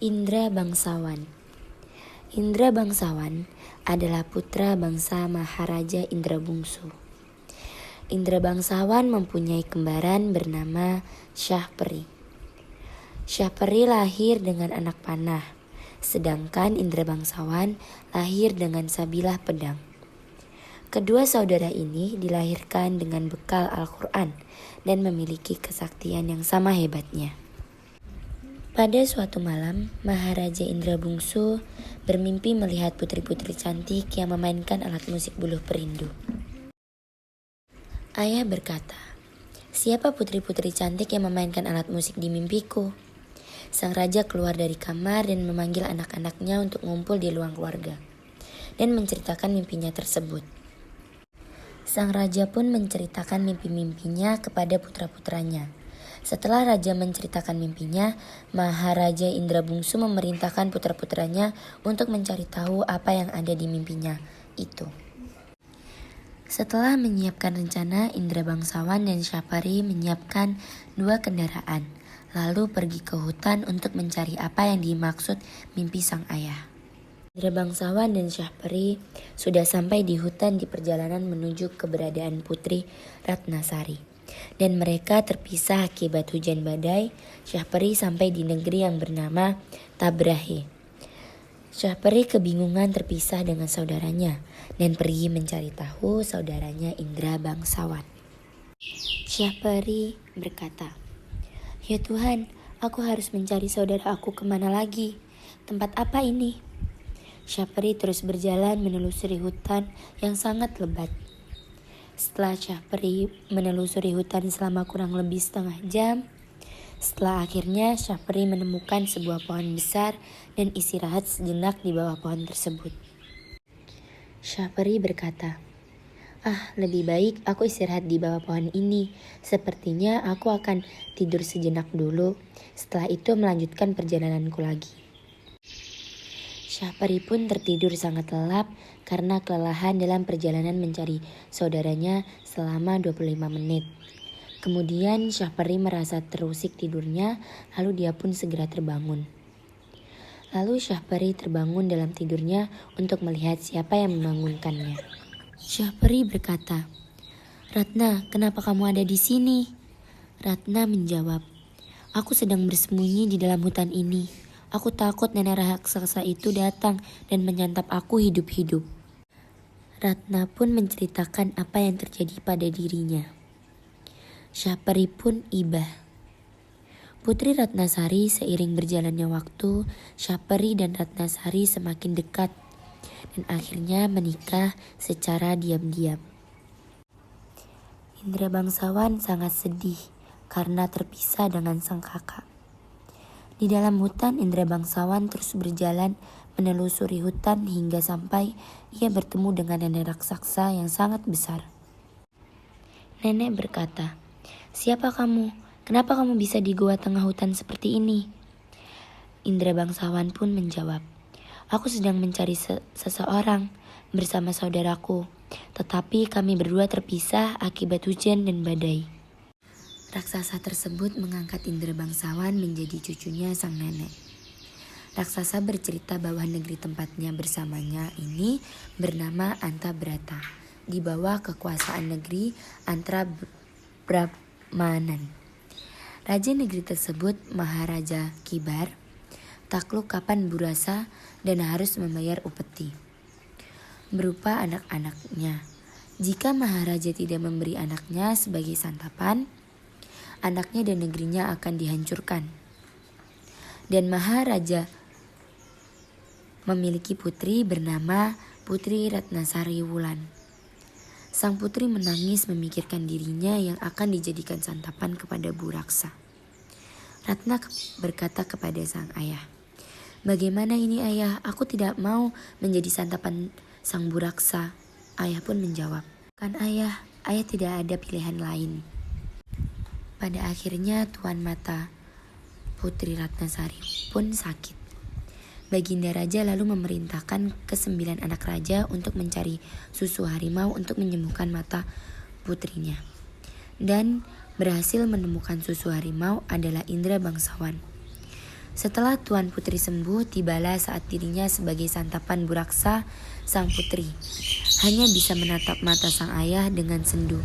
Indra Bangsawan. Indra Bangsawan adalah putra bangsa Maharaja Indra Bungsu. Indra Bangsawan mempunyai kembaran bernama Syahperi. Syahperi lahir dengan anak panah, sedangkan Indra Bangsawan lahir dengan sabilah pedang. Kedua saudara ini dilahirkan dengan bekal Al-Quran dan memiliki kesaktian yang sama hebatnya. Pada suatu malam, Maharaja Indra Bungsu bermimpi melihat putri-putri cantik yang memainkan alat musik buluh perindu. Ayah berkata, "Siapa putri-putri cantik yang memainkan alat musik di mimpiku?" Sang raja keluar dari kamar dan memanggil anak-anaknya untuk ngumpul di ruang keluarga dan menceritakan mimpinya tersebut. Sang raja pun menceritakan mimpi-mimpinya kepada putra-putranya. Setelah raja menceritakan mimpinya, Maharaja Indra Bungsu memerintahkan putra-putranya untuk mencari tahu apa yang ada di mimpinya itu. Setelah menyiapkan rencana, Indra Bangsawan dan Syahperi menyiapkan 2 kendaraan, lalu pergi ke hutan untuk mencari apa yang dimaksud mimpi sang ayah. Indra Bangsawan dan Syahperi sudah sampai di hutan di perjalanan menuju keberadaan Putri Ratnasari. Dan mereka terpisah akibat hujan badai. Syahperi sampai di negeri yang bernama Tabrahe. Syahperi kebingungan terpisah dengan saudaranya dan pergi mencari tahu saudaranya Indra Bangsawan. Syahperi berkata, "Ya Tuhan, aku harus mencari saudara aku kemana lagi? Tempat apa ini?" Syahperi terus berjalan menelusuri hutan yang sangat lebat. Setelah Syahperi menelusuri hutan selama kurang lebih setengah jam, setelah akhirnya Syahperi menemukan sebuah pohon besar dan istirahat sejenak di bawah pohon tersebut. Syahperi berkata, lebih baik aku istirahat di bawah pohon ini. Sepertinya aku akan tidur sejenak dulu. Setelah itu melanjutkan perjalananku lagi." Syahperi pun tertidur sangat lelap karena kelelahan dalam perjalanan mencari saudaranya selama 25 menit. Kemudian Syahperi merasa terusik tidurnya, lalu dia pun segera terbangun. Lalu Syahperi terbangun dalam tidurnya untuk melihat siapa yang membangunkannya. Syahperi berkata, "Ratna, kenapa kamu ada di sini?" Ratna menjawab, "Aku sedang bersembunyi di dalam hutan ini. Aku takut nenek raksasa itu datang dan menyantap aku hidup-hidup." Ratna pun menceritakan apa yang terjadi pada dirinya. Syahperi pun ibah. Putri Ratnasari seiring berjalannya waktu, Syahperi dan Ratnasari semakin dekat dan akhirnya menikah secara diam-diam. Indra Bangsawan sangat sedih karena terpisah dengan sang kakak. Di dalam hutan, Indra Bangsawan terus berjalan menelusuri hutan hingga sampai ia bertemu dengan nenek raksasa yang sangat besar. Nenek berkata, "Siapa kamu? Kenapa kamu bisa di goa tengah hutan seperti ini?" Indra Bangsawan pun menjawab, "Aku sedang mencari seseorang bersama saudaraku, tetapi kami berdua terpisah akibat hujan dan badai." Raksasa tersebut mengangkat Indra Bangsawan menjadi cucunya sang nenek. Raksasa bercerita bahwa negeri tempatnya bersamanya ini bernama Antabrata, di bawah kekuasaan negeri Antabrahmanan. Raja negeri tersebut, Maharaja Kibar, takluk kapan burasa dan harus membayar upeti berupa anak-anaknya. Jika Maharaja tidak memberi anaknya sebagai santapan, anaknya dan negerinya akan dihancurkan. Dan Maharaja memiliki putri bernama Putri Ratnasari Wulan. Sang putri menangis memikirkan dirinya yang akan dijadikan santapan kepada Buraksa. Ratna berkata kepada sang ayah, "Bagaimana ini ayah? Aku tidak mau menjadi santapan sang Buraksa." Ayah pun menjawab, "Kan ayah tidak ada pilihan lain." Pada akhirnya tuan mata Putri Ratnasari pun sakit. Baginda Raja lalu memerintahkan ke-9 anak raja untuk mencari susu harimau untuk menyembuhkan mata putrinya. Dan berhasil menemukan susu harimau adalah Indra Bangsawan. Setelah Tuan Putri sembuh, tibalah saat dirinya sebagai santapan Buraksa, sang putri hanya bisa menatap mata sang ayah dengan sendu.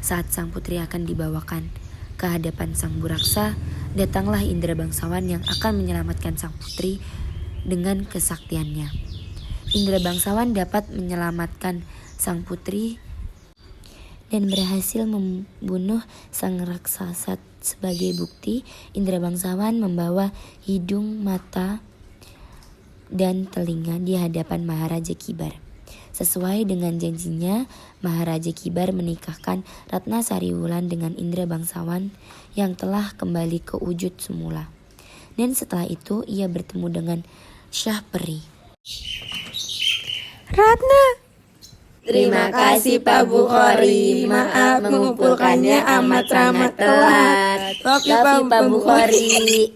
Saat sang putri akan dibawakan ke hadapan sang Buraksa, datanglah Indra Bangsawan yang akan menyelamatkan sang putri dengan kesaktiannya. Indra Bangsawan dapat menyelamatkan sang putri dan berhasil membunuh sang raksasa. Sebagai bukti, Indra Bangsawan membawa hidung, mata, dan telinga di hadapan Maharaja Kibar. Sesuai dengan janjinya, Maharaja Kibar menikahkan Ratna Sariwulan dengan Indra Bangsawan yang telah kembali ke wujud semula. Dan setelah itu ia bertemu dengan Syah Peri. Ratna. Terima kasih Pak Bukhari. Maaf mengumpulkannya amat sangat telat. Tapi Pak Bukhari.